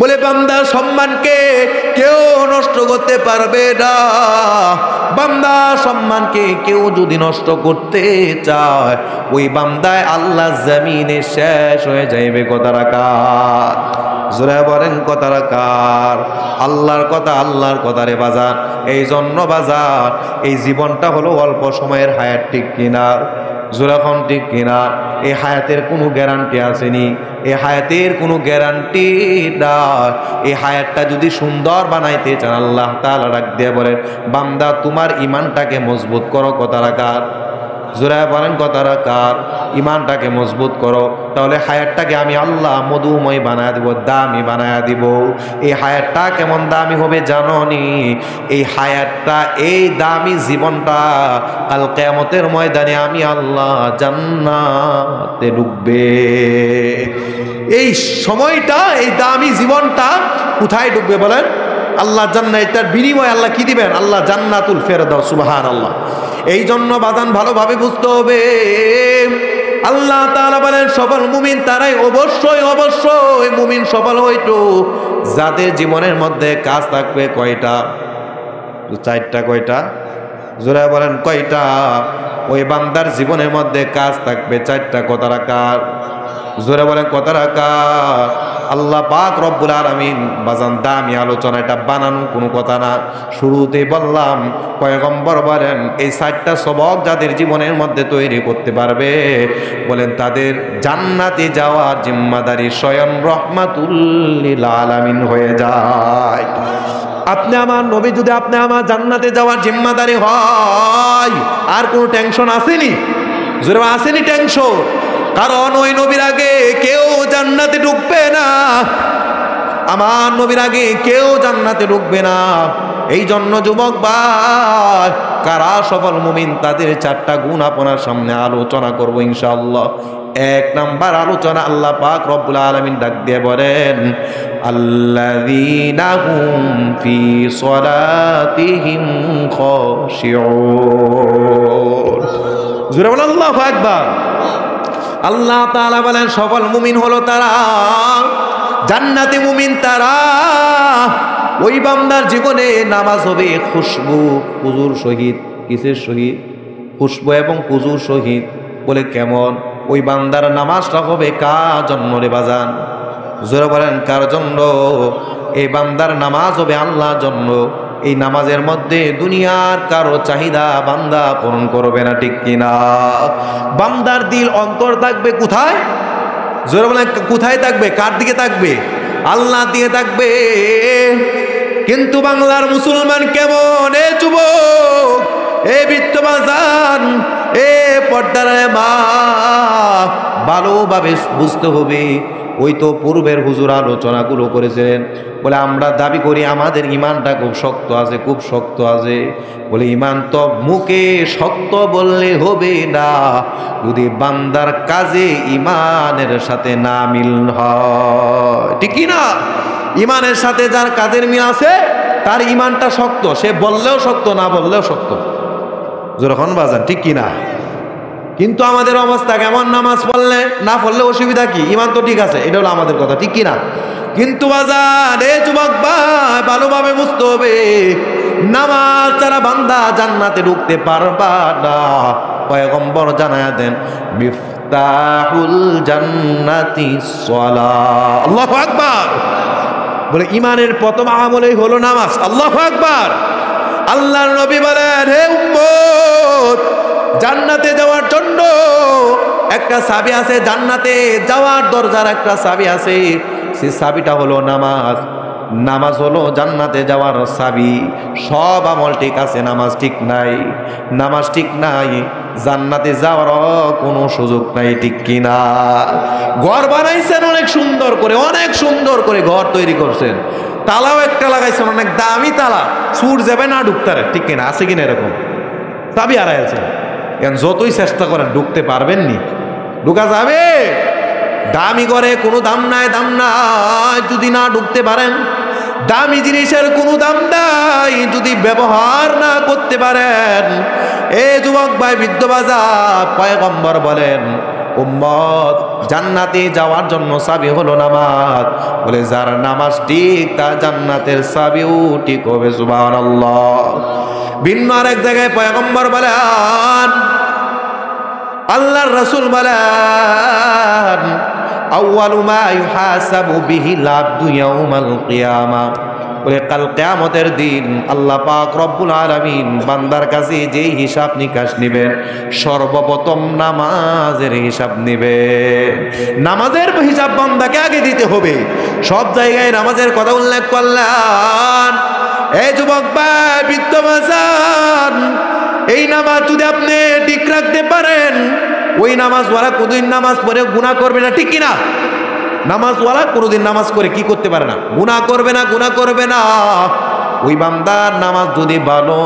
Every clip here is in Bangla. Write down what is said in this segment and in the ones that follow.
বলে বান্দার সম্মানকে কেউ নষ্ট করতে পারবে না। বান্দার সম্মানকে কেউ যদি নষ্ট করতে চায়, ওই বান্দায় আল্লাহ জমিনে শেষ হয়ে যাইবে। কথা রাখার জোরে বলেন, কথা রাখার। আল্লাহর কথা, আল্লাহর কথা রে বাজার। এই জন্য বাজার, এই জীবনটা হলো অল্প সময়ের হায়াত, ঠিক কিনা? জোরাফন ঠিক কিনা? এই হায়াতের কোনো গ্যারান্টি আসেনি, এই হায়াতের কোনো গ্যারান্টি না। এই হায়াতটা যদি সুন্দর বানাইতে চান, আল্লাহ তাআলা ডাক দিয়ে বলেন, বান্দা তোমার ইমানটাকে মজবুত করো। কথা রাখার জোরে বলেন, কথা রাখার। ইমানটাকে মজবুত করো, তাহলে হায়াতটাকে আমি আল্লাহ মধুময় বানায় দিব, দামি বানায় দিব। এই হায়াতটা কেমন দামি হবে জানো নি? এই হায়াতটা, এই দামি জীবনটা কাল কিয়ামতের ময়দানে আমি আল্লাহ জান্নাতে ঢুকবে। এই সময়টা, এই দামি জীবনটা কোথায় ঢুকবে বলেন? আল্লাহ জান্নাত। এটার বিনিময়ে আল্লাহ কি দিবেন? আল্লাহ জান্নাতুল ফেরদাউস। সুবহানাল্লাহ। এই জন্য বাজান ভালোভাবে বুঝতে হবে। আল্লাহ তাআলা বলেন সফল মুমিন তারাই, অবশ্যই অবশ্যই মুমিন সফল হইতো যাদের জীবনের মধ্যে কাজ থাকবে কয়টা? চারটা। কয়টা? জোরে বলেন, কয়টা? ওই বান্দার জীবনের মধ্যে কাজ থাকবে চারটা। কথা রাখার জোরে বলেন, কথা রাখার। আল্লাহ পাক রব্বুল আলামিন বাজান দামি আলোচনা, এটা বানানো কোনো কথা না। শুরুতেই বললাম, পয়গম্বর বলেন এই চারটা সবক যাদের জীবনের মধ্যে তৈরি করতে পারবে, বলেন তাদের জান্নাতে যাওয়ার জিম্মাদারি স্বয়ং রহমাতুল লিল আলামিন হয়ে যায়। আপনি আমার নবী, যদি আপনি আমার জান্নাতে যাওয়ার জিম্মাদারি হয়, আর কোনো টেনশন আসেনি? জোরে আসেনি টেনশন? কারণ ওই নবীর আগে কেউ জান্নাতে ঢুকবে না, আমার নবীর আগে কেউ জান্নাতে ঢুকবে না। এই জন্য যুবক ভাই, কারা সফল মুমিন তাদের চারটা গুণ আপনার সামনে আলোচনা করব ইনশাআল্লাহ। এক নাম্বার আলোচনা, আল্লাহ পাক রব্বুল আলামিন ডাক দিয়ে বলেন, আল্লাযীনা হুম ফি সলাতিহিম খাশিউন। জোরে বলেন আল্লাহু আকবার। আল্লাহ তাআলা বলেন সফল মুমিন হলো তারা, জান্নাতি মুমিন তারা, ওই বান্দার জীবনে নামাজ হবে খুশবু হুজুর সহিত। কিসের সহিত? খুশবু এবং হুজুর সহিত। বলে কেমন? ওই বান্দার নামাজটা হবে কার জন্য রে বাজান? জোরে বলেন, কার জন্য? এই বান্দার নামাজ হবে আল্লাহর জন্য। এই নামাজের মধ্যে দুনিয়ার কারো চাহিদা বান্দা পূরণ করবে না, ঠিক কিনা? বান্দার দিল অন্তর থাকবে কোথায়? জোরে বলেন, কোথায় থাকবে? কার দিকে থাকবে? আল্লাহর দিকে থাকবে। কিন্তু বাংলার মুসলমান কেমন? এ যুবক, এ বৃত্তবাজান, এ পর্দার মা, ভালোভাবে বুঝতে হবে। ওই তো পূর্বের হুজুর আলোচনাগুলো করেছিলেন, বলে আমরা দাবি করি আমাদের ইমানটা খুব শক্ত আছে, খুব শক্ত আছে। বলে ইমান তো মুখে শক্ত বললে হবে না, যদি বান্দার কাজে ইমানের সাথে না মিল হয়, ঠিক না? ইমানের সাথে যার কাজের মিল আছে তার ইমানটা শক্ত, সে বললেও শক্ত, না বললেও শক্ত। যখন বাজান, ঠিক কিনা? কিন্তু আমাদের অবস্থা কেমন? নামাজ পড়লে না পড়লে অসুবিধা কি? ইমান তো ঠিক আছে, এটা হলো আমাদের কথা, ঠিক কিনা? কিন্তু বাজান, এ যুবক ভাই, ভালোভাবে বুঝতে হবে, নামাজ ছাড়া বান্দা জান্নাতে ঢুকতে পারবা না। পয়গম্বর জানায়া দেন, মিফতাহুল জান্নাতি সালাহ। আল্লাহু আকবার। বলে ইমানের প্রথম আমলই হলো নামাজ। আল্লাহু আকবার। আল্লাহর নবী বলেন, হে উম্মত, জান্নাতে যাওয়ার জন্য একটা চাবি আছে, জান্নাতে যাওয়ার দরজার একটা চাবি আছে, সেই চাবিটা হলো নামাজ। নামাজ হলো জান্নাতে যাওয়ার চাবি। সব আমল ঠিক আছে, নামাজ ঠিক নাই। নামাজ ঠিক নাই, জান্নাতে যাওয়ার কোনো সুযোগ নাই, ঠিক কিনা? ঘর বানাইছেন অনেক সুন্দর করে, অনেক সুন্দর করে ঘর তৈরি করছেন, তালাও একটা লাগাইছেন, অনেক দামি তালা, সুর যাবে না ঢুকতে, ঠিক কিনা? আছে কিনা এরকম? চাবি হারাই আছে, যতই চেষ্টা করেন ঢুকতে পারবেন নি। ঢুকা যাবে? দামি করে কোনো দাম নাই, দাম নাই যদি না ঢুকতে পারেন। দামি জিনিসের কোনো দাম নাই যদি ব্যবহার না করতে পারেন। এ যুবক ভাই, বৃদ্ধ বাজার, পয়গম্বর বলেন উম্মত, জান্নাতে যাওয়ার জন্য চাবি হলো নামাজ। বলে যার নামাজ ঠিক তার জান্নাতের চাবিও ঠিক হবে। সুবহানাল্লাহ। ভিন্ন আরেক জায়গায় পয়গম্বর বলেন, আল্লাহর রাসূল বলেন, আউয়ালু মা ইউহাসাবু বিহিল আবদু ইয়াউমাল কিয়ামা, ওই কাল কিয়ামতের দিন আল্লাহ পাক রব্বুল আলামিন বান্দার কাছে যে হিসাব নিকাশ নেবেন, সর্বপ্রথম নামাজের হিসাব নেবেন। নামাজের হিসাব বান্দাকে আগে দিতে হবে। সব জায়গায় নামাজের কথা উল্লেখ করলেন। এই যুবক ভাই, বৃদ্ধ বাজান, এই নামাজ যদি আপনি ঠিক রাখতে পারেন, ওই নামাজওয়ালা কোনদিন নামাজ পড়ে গুনাহ করবে না, ঠিক কিনা? নামাজওয়ালা কোনদিন নামাজ করে কি করতে পারে না? গুনাহ করবে না, গুনাহ করবে না। ওই বান্দার নামাজ যদি ভালো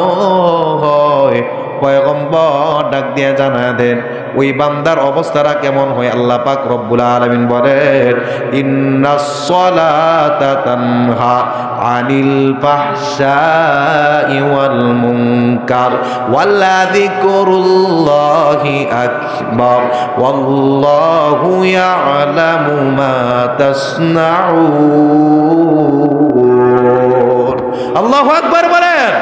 হয়, পয়গম্বর ডাক দিয়ে জানায় দেন ওই বান্দার অবস্থাটা কেমন হয়। আল্লাহ পাক রব্বুল আলামিন বলেন, ইন্নাস সালাতা তানহা আনিল ফাহশাই ওয়াল মুনকার ওয়ালাযিকরুল্লাহি আকবার ওয়াল্লাহু ইয়ালামু মা তাসনাউন। আল্লাহু আকবার বলেন।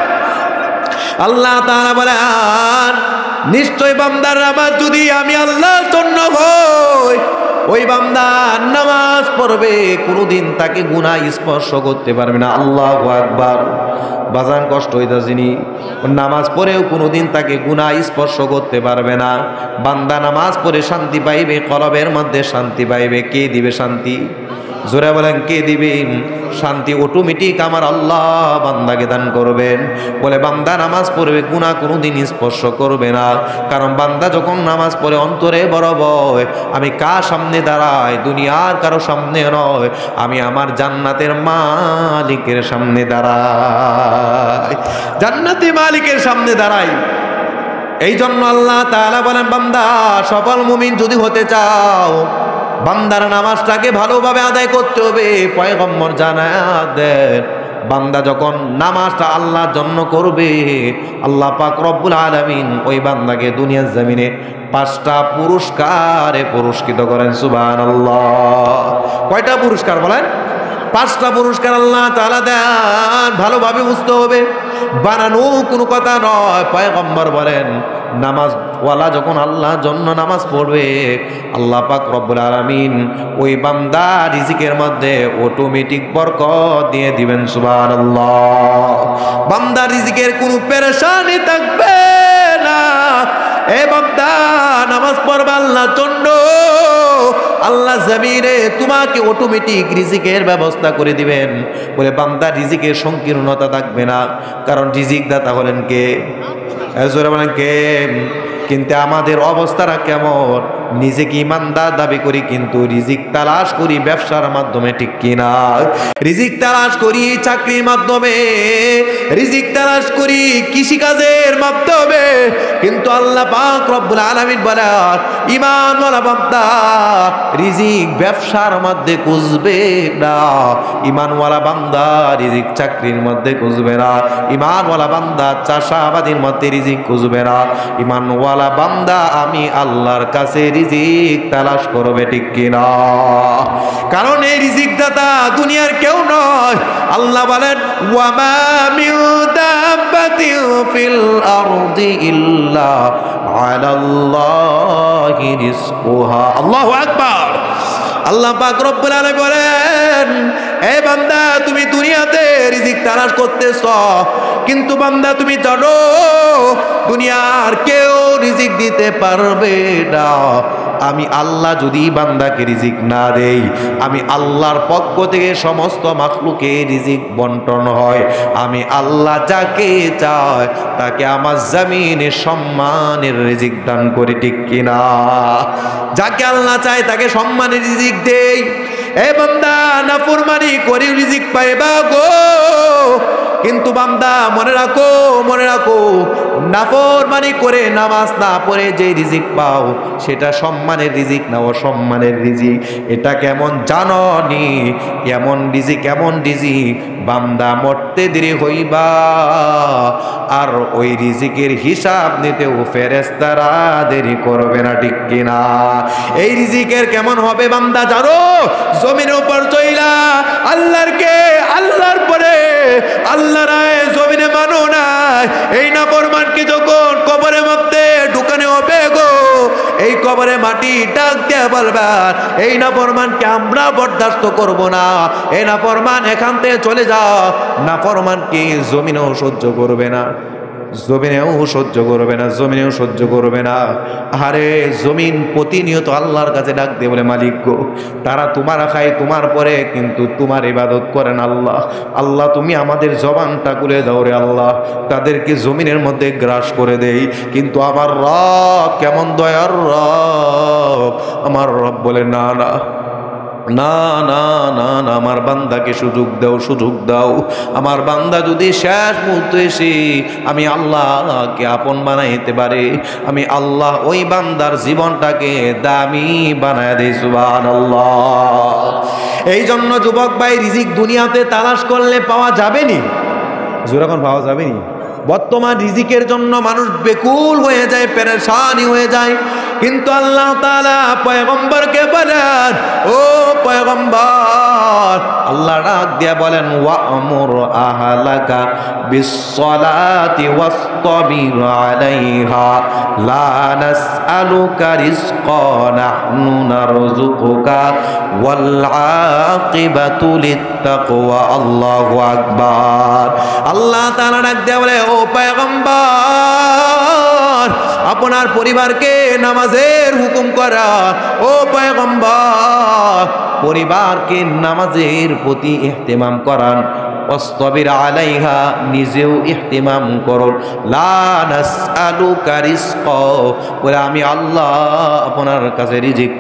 আল্লাহ তাআলা বলেন, নিশ্চয় বান্দার নামাজ যদি আমি আল্লাহর জন্য হই, ওই বান্দা নামাজ পড়বে, কোনোদিন তাকে গুনাহ স্পর্শ করতে পারবে না। আল্লাহু আকবার। বাজান কষ্ট হইতাছিনি, নামাজ পড়েও কোনোদিন তাকে গুনাহ স্পর্শ করতে পারবে না। বান্দা নামাজ পড়ে শান্তি পাইবে, কলবের মধ্যে শান্তি পাইবে। কে দিবে শান্তি? জোরে বলেন, কে দিবেন শান্তি? অটোমেটিক আমার আল্লাহ বান্দাকে দান করবেন। বলে বান্দা নামাজ পড়বে, গুনাহ কোনোদিন স্পর্শ করবে না। কারণ বান্দা যখন নামাজ পড়ে অন্তরে বড় ভয়, আমি কার সামনে দাঁড়াই? দুনিয়ার কারো সামনে নয়, আমি আমার জান্নাতের মালিকের সামনে দাঁড়াই, জান্নাতি মালিকের সামনে দাঁড়াই। এই জন্য আল্লাহ তাআলা বলেন, বান্দা সফল মুমিন যদি হতে চাও, বান্দার নামাজটাকে ভালোভাবে আদায় করতে হবে। পয়গম্বর জানায় দেন, বান্দা যখন নামাজটা আল্লাহর জন্য করবে, আল্লাহ পাক রব্বুল আলামিন ওই বান্দাকে দুনিয়ার জমিনে 5টা পুরস্কারে পুরস্কৃত করেন। সুবহানাল্লাহ। কয়টা পুরস্কার বলেন? 5টা পুরস্কার আল্লাহ তাআলা দেন। ভালোভাবে বুঝতে হবে, বানানো কোনো কথা নয়। পয়গম্বর বলেন, নামাজওয়ালা যখন আল্লাহর জন্য নামাজ পড়বে, আল্লাহ পাক রব্বুল আলামিন ওই বান্দা রিজিকের মধ্যে অটোমেটিক বরকত দিয়ে দিবেন। সুবহানাল্লাহ। বান্দা রিজিকের কোনো পেরেশানি থাকবে না। এ বান্দা নামাজ পড়বা আল্লাহর জন্য, আল্লাহ জমিনে তোমাকে অটোমেটিক রিজিকের ব্যবস্থা করে দিবেন। বলে বান্দা রিজিকের সংকীর্ণতা থাকবে না। কারণ রিজিক দাতা হলেন কে? জোরে বলেন কে? কিন্তু আমাদের অবস্থাটা কেমন? নিজেকে ইমানদার দাবি করি, কিন্তু রিজিক তালাশ করি ব্যবসার মাধ্যমে, ঠিক কিনা? রিজিক তালাশ করি চাকরির মাধ্যমে, রিজিক তালাশ করি কৃষিকাজের মাধ্যমে, কিন্তু আল্লাহ পাক রব্বুল আলামিন বলেন, ঈমানওয়ালা বান্দা রিজিক ব্যবসার মধ্যে খুঁজবে না। ঈমানওয়ালা বান্দা রিজিক চাকরির মধ্যে খুঁজবে না। ঈমানওয়ালা বান্দা চাষাবাদের মধ্যে রিজিক খুঁজবে না। ঈমানওয়ালা বান্দা আমি আল্লাহর কাছে রিজিক তালাশ করবে, ঠিক কিনা? কারণ এই রিজিক দাতা দুনিয়ার কেউ নয়। আল্লাহ বলেন, ওয়ামা মিন দাব্বাতিন ফিল আরদি ইল্লা আলাল্লাহি রিজকুহা। আল্লাহু আকবার। আল্লাহ পাক রব্বুল আলামিন বলেন, এ বান্দা তুমি দুনিয়াতে রিজিক তালাশ করতেছ, কিন্তু বান্দা তুমি জানো দুনিয়ার কেউ রিজিক দিতে পারবে না। আমি আল্লাহ যদি বান্দাকে রিজিক না দেই, আমি আল্লাহর পক্ষ থেকে সমস্ত মাখলুকে রিজিক বন্টন হয়। আমি আল্লাহ যাকে চাই তাকে আমার জমিনে সম্মানের রিজিক দান করি, ঠিক কিনা? যাকে আল্লাহ চায় তাকে সম্মানের রিজিক দেই। এ বান্দা নাফরমানি করে রিজিক পাইবা গো, কিন্তু বান্দা মনে রাখো, মনে রাখো, নাফরমানি করে নামাজ না পড়ে যে রিজিক পাও সেটা সম্মানের রিজিক না, অসম্মানের রিজিক। এটা কেমন জানো নি? এমন রিজিক, এমন রিজিক বান্দা মরতে দেরি হইবা আর ওই রিজিকের হিসাব নিতেও ফেরেশতারা দেরি করবে না, ঠিক কিনা? এই রিজিকের কেমন হবে বান্দা জানো? জমিনের উপর চইলা আল্লাহর পরে আল্লাহ রায় জমিনে মানো না, এই নাফরমানকে যখন কবরের মধ্যে ঢুকানো হবে গো, এই কবরে মাটি ডাক দিয়ে বলবার এই নাফরমানকে আমরা বরদাস্ত করব না, এই নাফরমান এখান থেকে চলে যাও। নাফরমানকে জমিনেও সহ্য করবে না, জমিনেও সহ্য করবে না, জমিনেও সহ্য করবে না। আরে জমিন প্রতিনিয়ত আল্লাহর কাছে ডাক দিয়ে বলে, মালিক গো, তারা তোমার খায় তোমার পরে, কিন্তু তোমার ইবাদত করেন আল্লাহ। আল্লাহ তুমি আমাদের জবানটা খুলে দাও রে আল্লাহ, তাদেরকে জমিনের মধ্যে গ্রাস করে দেই। কিন্তু আমার রব কেমন দয়ার রব, আমার রব বলে না না না না না না, আমার বান্দাকে সুযোগ দাও, সুযোগ দাও। আমার বান্দা যদি শেষ মুহূর্তে এসে আমি আল্লাহকে আপন বানাইতে পারে, আমি আল্লাহ ওই বান্দার জীবনটাকে দামি বানায় দিই, সুবহানাল্লাহ। এই জন্য যুবক ভাই, রিজিক দুনিয়াতে তালাশ করলে পাওয়া যাবেনি, যখন পাওয়া যাবেনি। বর্তমান রিজিকের জন্য মানুষ বেকুল হয়ে যায়, পেরেশানি হয়ে যায়। কিন্তু আল্লাহ তাআলা পয়গম্বরকে বলেন, ও পয়গম্বর, আল্লাহ ডাক দিয়া বলেন, ওয়া'মুর আহলাকা বিসসালাতি ওয়াসতাবির আলাইহা লা নাসআলুকা রিজকান নাহনু নারযুকুকা ওয়াল আকিবাতু লিত্তাকওয়া। আল্লাহু আকবার। আল্লাহ তাআলা ডাক দিয়া বলে, ও পয়গম্বর, আপনার পরিবারকে নামাজের হুকুম করা। ও পয়গম্বর, পরিবারকে নামাজের প্রতি ইহতিমাম করান। ওয়াসতাবির আলাইহা, নিজেও ইহতিমাম করুন। লা নাসআলুকা রিজকা, বলে আমি আল্লাহ আপনার কাছে রিজিক